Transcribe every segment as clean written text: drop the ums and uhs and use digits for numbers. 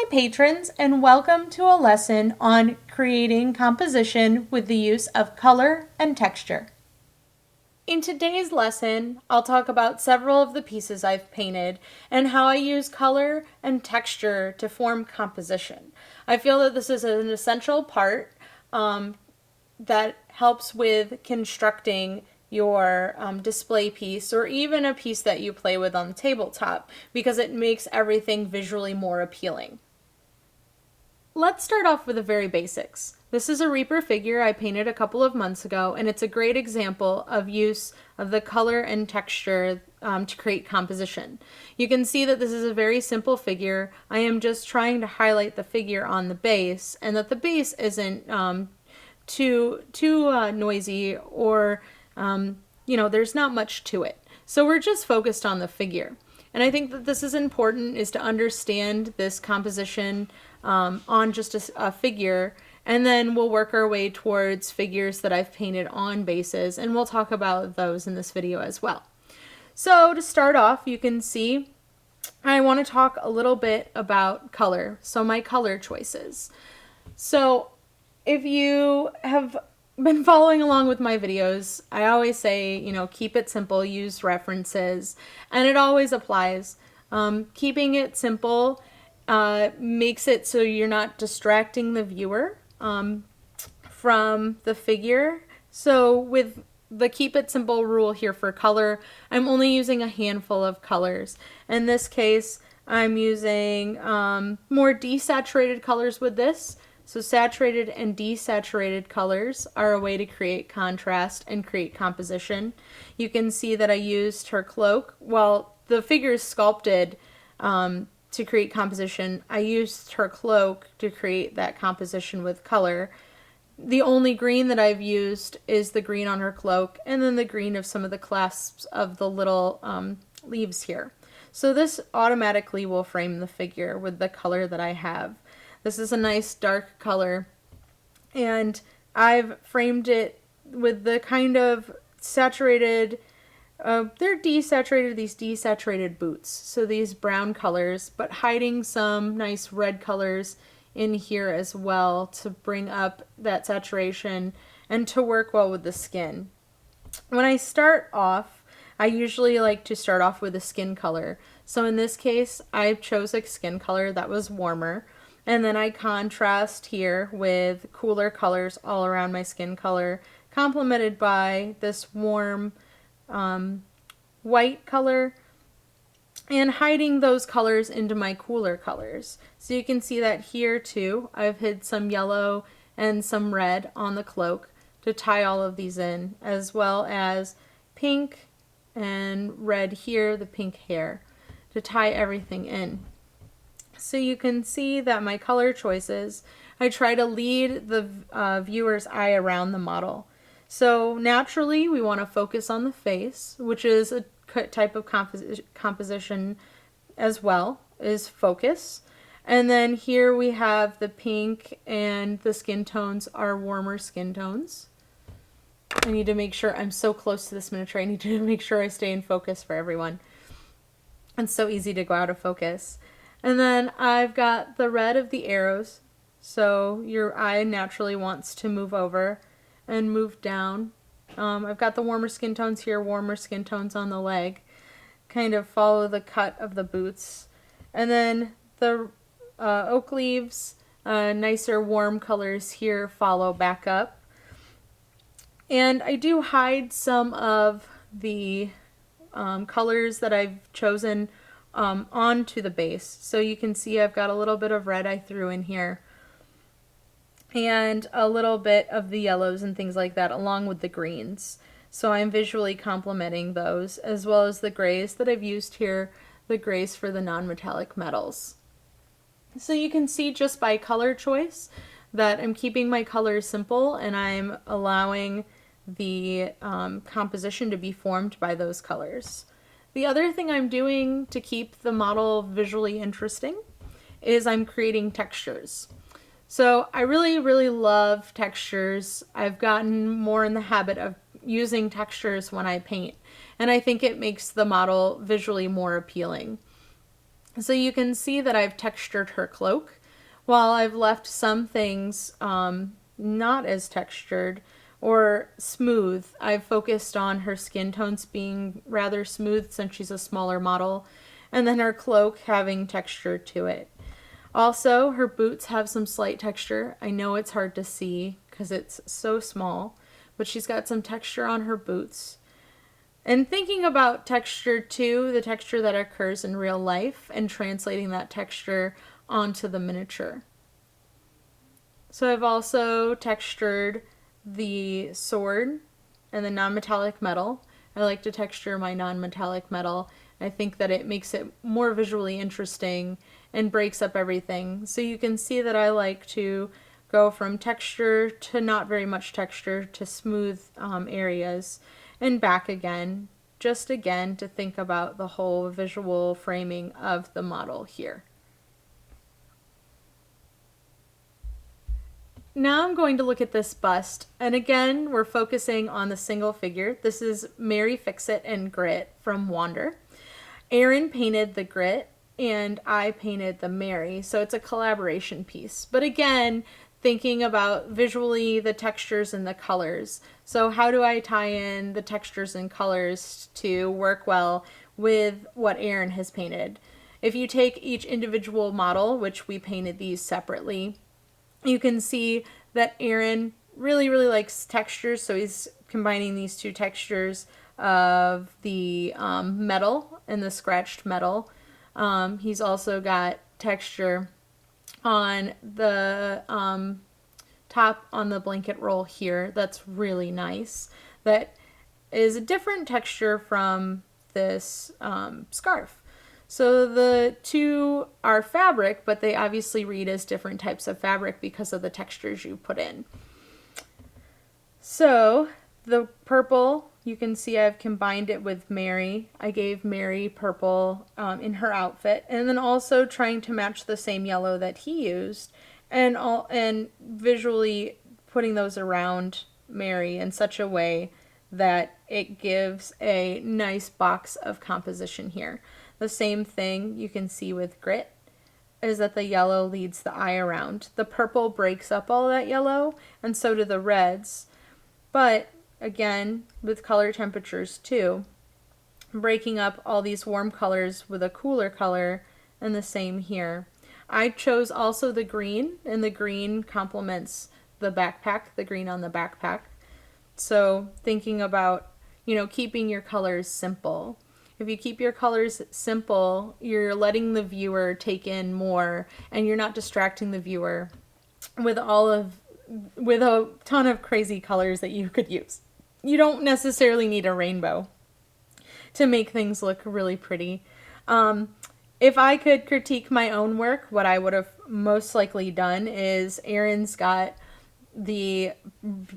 patrons, and welcome to a lesson on creating composition with the use of color and texture. In today's lesson, I'll talk about several of the pieces I've painted and how I use color and texture to form composition. I feel that this is an essential part that helps with constructing your display piece, or even a piece that you play with on the tabletop, because it makes everything visually more appealing. Let's start off with the very basics. This is a Reaper figure I painted a couple of months ago, and it's a great example of use of the color and texture to create composition. You can see that this is a very simple figure. I am just trying to highlight the figure on the base, and that the base isn't too noisy, or there's not much to it. So we're just focused on the figure. And I think that this is important, is to understand this composition on just a figure, and then we'll work our way towards figures that I've painted on bases, and we'll talk about those in this video as well. So to start off, you can see I want to talk a little bit about color, so my color choices. So if you have been following along with my videos, I always say, keep it simple, use references, and it always applies. Keeping it simple makes it so you're not distracting the viewer from the figure. So with the keep it simple rule here for color, I'm only using a handful of colors. In this case, I'm using more desaturated colors with this. So saturated and desaturated colors are a way to create contrast and create composition. You can see that I used her cloak. While the figure is sculpted to create composition, I used her cloak to create that composition with color. The only green that I've used is the green on her cloak, and then the green of some of the clasps of the little leaves here. So this automatically will frame the figure with the color that I have. This is a nice dark color, and I've framed it with the kind of saturated, they're desaturated, these desaturated boots. So these brown colors, but hiding some nice red colors in here as well to bring up that saturation and to work well with the skin. When I start off, I usually like to start off with a skin color. So in this case, I chose a skin color that was warmer. And then I contrast here with cooler colors all around my skin color, complemented by this warm white color, and hiding those colors into my cooler colors. So you can see that here too, I've hid some yellow and some red on the cloak to tie all of these in, as well as pink and red here, the pink hair, to tie everything in. So you can see that my color choices, I try to lead the viewer's eye around the model. So naturally, we want to focus on the face, which is a type of composition as well, is focus. And then here we have the pink, and the skin tones are warmer skin tones. I need to make sure, I'm so close to this miniature, I need to make sure I stay in focus for everyone. It's so easy to go out of focus. And then I've got the red of the arrows, so your eye naturally wants to move over and move down. I've got the warmer skin tones here, warmer skin tones on the leg, kind of follow the cut of the boots. And then the oak leaves, nicer warm colors here, follow back up. And I do hide some of the colors that I've chosen onto the base. So you can see I've got a little bit of red I threw in here, and a little bit of the yellows and things like that, along with the greens. So I'm visually complementing those, as well as the grays that I've used here, the grays for the non-metallic metals. So you can see just by color choice that I'm keeping my colors simple, and I'm allowing the composition to be formed by those colors. The other thing I'm doing to keep the model visually interesting is I'm creating textures. So I really, really love textures. I've gotten more in the habit of using textures when I paint, and I think it makes the model visually more appealing. So you can see that I've textured her cloak, while I've left some things not as textured or smooth. I've focused on her skin tones being rather smooth since she's a smaller model, and then her cloak having texture to it. Also, her boots have some slight texture. I know it's hard to see because it's so small, but she's got some texture on her boots. And thinking about texture too, the texture that occurs in real life, and translating that texture onto the miniature. So I've also textured the sword and the non-metallic metal. I like to texture my non-metallic metal. I think that it makes it more visually interesting and breaks up everything. So you can see that I like to go from texture to not very much texture to smooth areas and back again, just again to think about the whole visual framing of the model here. Now I'm going to look at this bust, and again we're focusing on the single figure. This is Mary Fixit and Grit from Wander. Erin painted the Grit and I painted the Mary, so it's a collaboration piece. But again, thinking about visually the textures and the colors. So how do I tie in the textures and colors to work well with what Erin has painted? If you take each individual model, which we painted these separately, you can see that Erin really likes textures, so he's combining these two textures of the metal and the scratched metal. He's also got texture on the top on the blanket roll here that's really nice. That is a different texture from this scarf. So the two are fabric, but they obviously read as different types of fabric because of the textures you put in. So the purple, you can see I've combined it with Mary. I gave Mary purple in her outfit, and then also trying to match the same yellow that he used, and visually putting those around Mary in such a way that it gives a nice box of composition here. The same thing you can see with Grit is that the yellow leads the eye around. The purple breaks up all that yellow, and so do the reds. But again, with color temperatures too, breaking up all these warm colors with a cooler color, and the same here. I chose also the green, and the green complements the backpack, the green on the backpack. So thinking about, keeping your colors simple. If you keep your colors simple, you're letting the viewer take in more, and you're not distracting the viewer with a ton of crazy colors that you could use. You don't necessarily need a rainbow to make things look really pretty. If I could critique my own work, what I would have most likely done is Erin's got the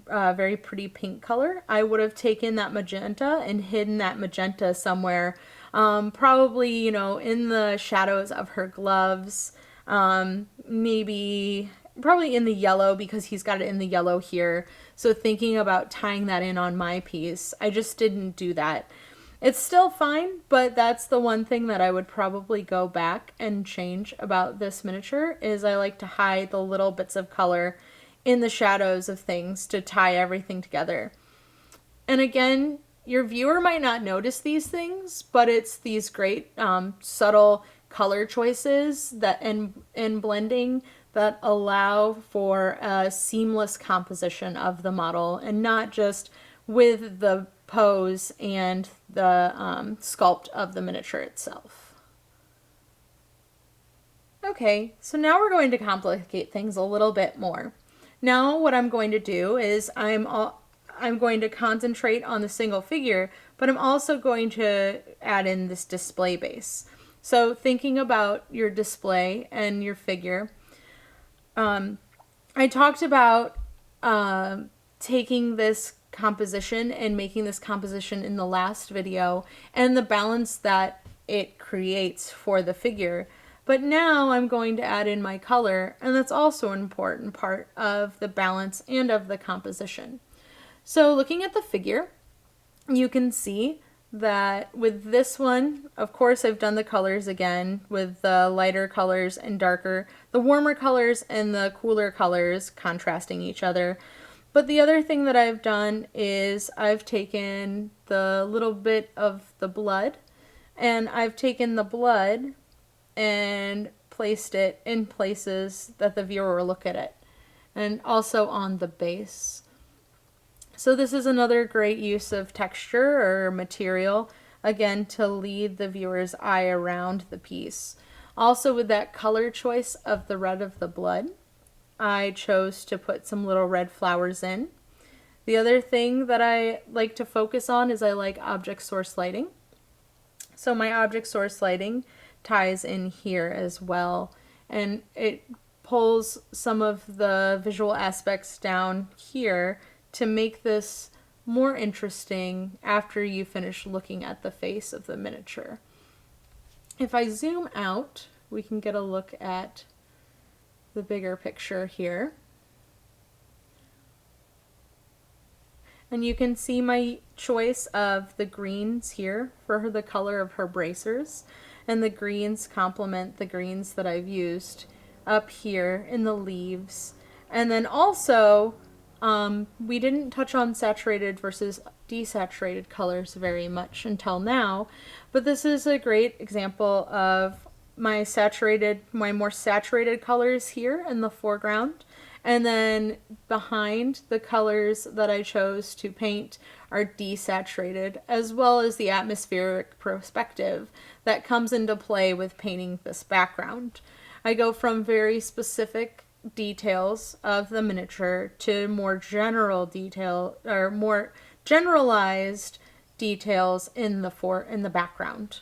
very pretty pink color. I would have taken that magenta and hidden that magenta somewhere, probably, in the shadows of her gloves, maybe probably in the yellow because he's got it in the yellow here. So thinking about tying that in on my piece, I just didn't do that. It's still fine, but that's the one thing that I would probably go back and change about this miniature is I like to hide the little bits of color in the shadows of things to tie everything together. And again, your viewer might not notice these things, but it's these great subtle color choices that and blending that allow for a seamless composition of the model, and not just with the pose and the sculpt of the miniature itself. Okay, so now we're going to complicate things a little bit more. Now what I'm going to do is I'm going to concentrate on the single figure, but I'm also going to add in this display base. So thinking about your display and your figure, I talked about taking this composition and making this composition in the last video and the balance that it creates for the figure. But now I'm going to add in my color, and that's also an important part of the balance and of the composition. So looking at the figure, you can see that with this one, of course, I've done the colors again with the lighter colors and the warmer colors and the cooler colors contrasting each other. But the other thing that I've done is I've taken the little bit of the blood, and I've taken the blood and placed it in places that the viewer will look at it, and also on the base. So this is another great use of texture or material, again, to lead the viewer's eye around the piece. Also, with that color choice of the red of the blood, I chose to put some little red flowers in. The other thing that I like to focus on is I like object source lighting. So my object source lighting ties in here as well, and it pulls some of the visual aspects down here to make this more interesting after you finish looking at the face of the miniature. If I zoom out, we can get a look at the bigger picture here. And you can see my choice of the greens here for the color of her bracers, and the greens complement the greens that I've used up here in the leaves. And then also, we didn't touch on saturated versus desaturated colors very much until now, but this is a great example of my more saturated colors here in the foreground, and then behind, the colors that I chose to paint are desaturated, as well as the atmospheric perspective that comes into play with painting this background. I go from very specific details of the miniature to more general detail, or more generalized details in the background.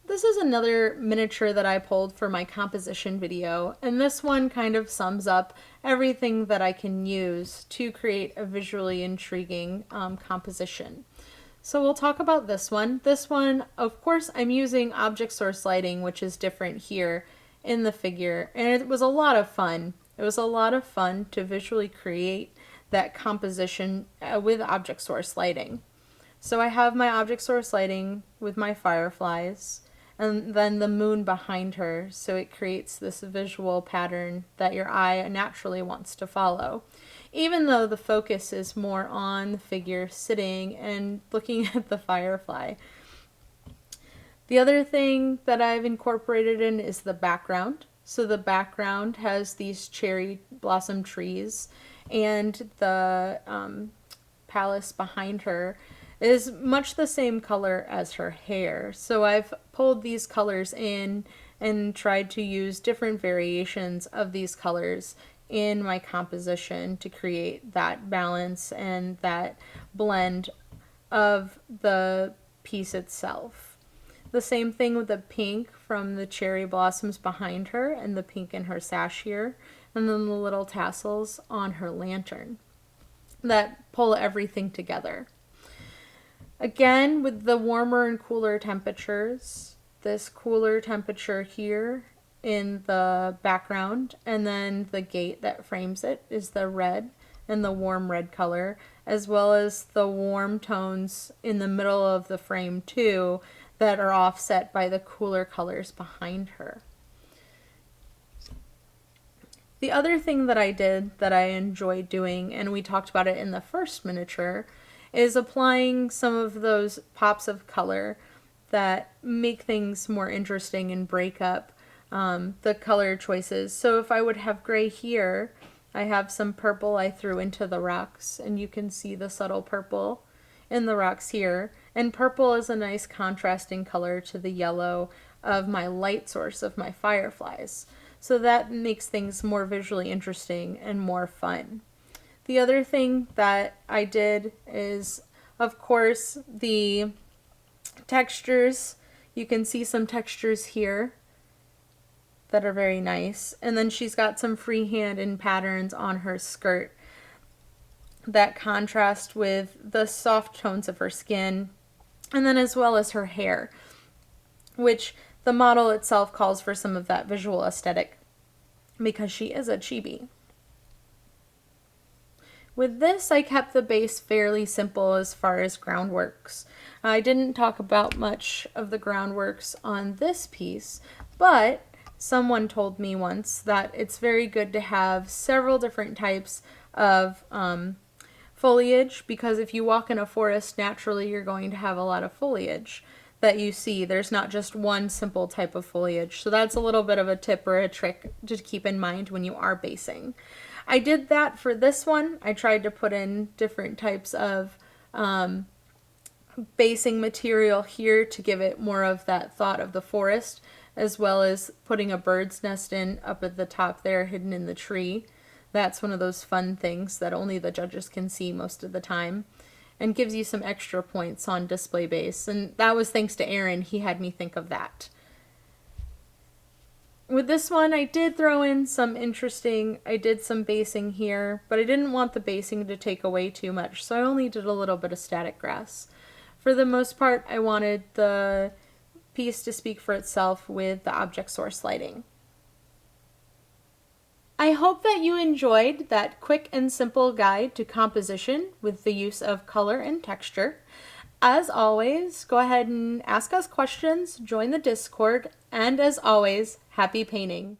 This is another miniature that I pulled for my composition video, and this one kind of sums up everything that I can use to create a visually intriguing composition. So we'll talk about this one. This one, of course, I'm using object source lighting, which is different here in the figure, and it was a lot of fun. It was a lot of fun to visually create that composition with object source lighting. So I have my object source lighting with my fireflies, and then the moon behind her, so it creates this visual pattern that your eye naturally wants to follow, even though the focus is more on the figure sitting and looking at the firefly. The other thing that I've incorporated in is the background. So the background has these cherry blossom trees, and the palace behind her is much the same color as her hair. So I've pulled these colors in and tried to use different variations of these colors in my composition to create that balance and that blend of the piece itself. The same thing with the pink from the cherry blossoms behind her, and the pink in her sash here, and then the little tassels on her lantern that pull everything together. Again, with the warmer and cooler temperatures, this cooler temperature here in the background, and then the gate that frames it is the red and the warm red color, as well as the warm tones in the middle of the frame too, that are offset by the cooler colors behind her. The other thing that I did that I enjoyed doing, and we talked about it in the first miniature, is applying some of those pops of color that make things more interesting and break up the color choices. So if I would have gray here, I have some purple I threw into the rocks, and you can see the subtle purple in the rocks here. And purple is a nice contrasting color to the yellow of my light source of my fireflies. So that makes things more visually interesting and more fun. The other thing that I did is, of course, the textures. You can see some textures here that are very nice. And then she's got some freehand and patterns on her skirt that contrast with the soft tones of her skin, and then as well as her hair, which the model itself calls for some of that visual aesthetic because she is a chibi. With this, I kept the base fairly simple as far as groundworks. I didn't talk about much of the groundworks on this piece, but someone told me once that it's very good to have several different types of foliage, because if you walk in a forest, naturally you're going to have a lot of foliage that you see. There's not just one simple type of foliage. So that's a little bit of a tip or a trick to keep in mind when you are basing. I did that for this one. I tried to put in different types of basing material here to give it more of that thought of the forest, as well as putting a bird's nest in up at the top there, hidden in the tree. That's one of those fun things that only the judges can see most of the time, and gives you some extra points on display base. And that was thanks to Aaron. He had me think of that. With this one, I did throw in some I did some basing here, but I didn't want the basing to take away too much, so I only did a little bit of static grass. For the most part, I wanted the piece to speak for itself with the object source lighting. I hope that you enjoyed that quick and simple guide to composition with the use of color and texture. As always, go ahead and ask us questions, join the Discord, and as always, happy painting!